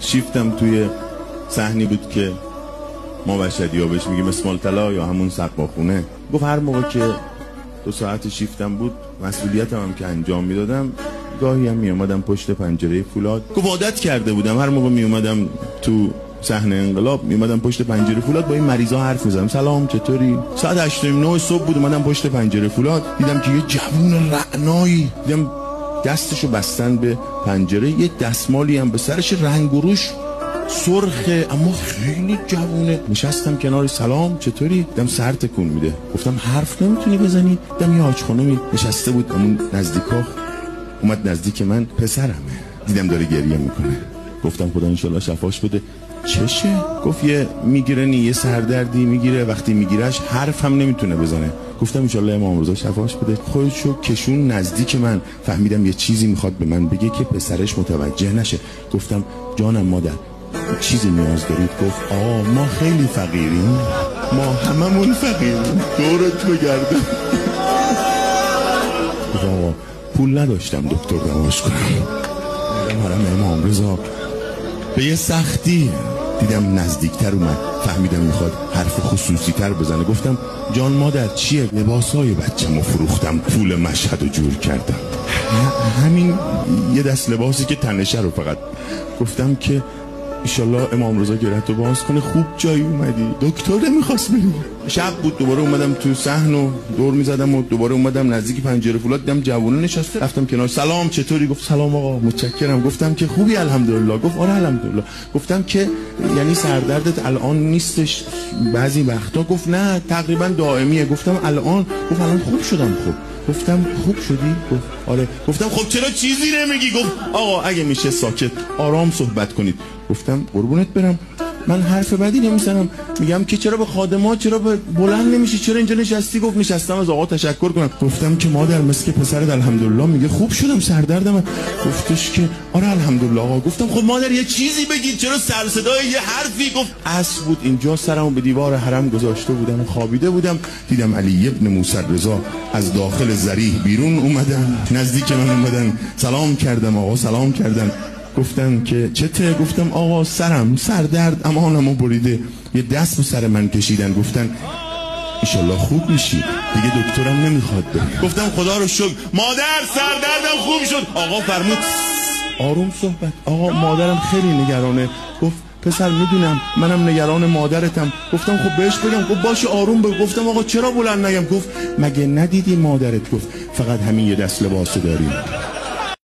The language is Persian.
شیفتم توی صحنی بود که ما بشدی‌ها بهش میگیم اسمال طلا یا همون سقاخونه. گفت هر موقع که 2 ساعت شیفتم بود مسئولیتم هم که انجام میدادم گاهی هم میومدم پشت پنجره فولاد. گفت عادت کرده بودم هر موقع میومدم تو صحنه انقلاب میومدم پشت پنجره فولاد با این مریضا حرف میزدم. سلام چطوری؟ ساعت 8:09 صبح بود اومدم پشت پنجره فولاد دیدم که یه جوون رعنایی، دیدم دستشو بستن به پنجره، یه دستمالی هم به سرش، رنگ و روش سرخه اما خیلی جوونه. نشستم کنار سلام چطوری؟ دیدم سر تکون میده. گفتم حرف نمیتونی بزنی؟ دیدم یه حاج خانومی نشسته بود همون نزدیکا، اومد نزدیک من، پسرمه، دیدم داره گریه میکنه. گفتم خدا انشالله شفاش بده. چشه؟ گفت یه میگرنی یه سردردی میگیره، وقتی میگیرش حرف هم نمیتونه بزنه. گفتم انشالله امام رضا شفاش بده. خودشو کشون نزدیک من، فهمیدم یه چیزی میخواد به من بگه که پسرش متوجه نشه. گفتم جانم مادر چیزی نیاز دارید؟ گفت ما خیلی فقیریم، ما هممون فقیریم، دورت بگردم. گفت پول نداشتم دکتر دواش کنم. دیدم حرم امام رضا به یه سختی دیدم نزدیکتر اومد، فهمیدم میخواد حرف خصوصی تر بزنه. گفتم جان مادر چیه؟ لباسای بچه‌مو فروختم، پول مشهد رو جور کردم، همین یه دست لباسی که تنشه رو فقط. گفتم که ایشالله امام رضا گرهتو باز کنه، خوب جایی اومدی، دکتر نمیخواست بری. شب بود دوباره اومدم تو صحن و دور میزدم و دوباره اومدم نزدیک پنجره فولاد دیدم جوونه نشسته، رفتم کنار سلام چطوری؟ گفت سلام آقا متشکرم. گفتم که خوبی؟ الحمدلله. گفت آره الحمدلله. گفتم که یعنی سردردت الان نیستش بعضی وقتا؟ گفت نه تقریبا دائمیه. گفتم الان؟ گفت الان خوب شدم. خوب. گفتم خوب شدی؟ گفت آره. گفتم خب چرا چیزی نمیگی؟ گفت آقا اگه میشه ساکت آرام صحبت کنید. گفتم قربونت برم من حرف بدی نمیزنم، میگم که چرا به خادمات چرا بلند نمیشی، چرا اینجا نشستی؟ گفت نشستم از آقا تشکر کنم. گفتم که مادر مثل که پسرت الحمدلله میگه خوب شدم سردردم. گفتش که آره الحمدلله آقا. گفتم خب مادر یه چیزی بگید، چرا سر صدای یه حرفی؟ گفت عصر بود اینجا سرمو به دیوار حرم گذاشته بودم و خوابیده بودم، دیدم علی ابن موسی رضا از داخل ذریح بیرون اومدن، نزدیک من اومدن، سلام کردم آقا سلام کردن. گفتن که چته؟ گفتم آقا سرم سردرد امانمو بریده، یه دست به سر من کشیدن، گفتن ایشالله خوب میشی دیگه دکترم نمیخواد بری. گفتم خدا رو شکر مادر سردردم خوب شد. آقا فرمود آروم صحبت. آقا مادرم خیلی نگرانه. گفت پسر میدونم منم نگران مادرتم. گفتم خب بهش بگم. گفت باشه آروم بگو. گفتم آقا چرا بلند نگم؟ گفت مگه ندیدی مادرت گفت فقط همین یه دست لباسو داری؟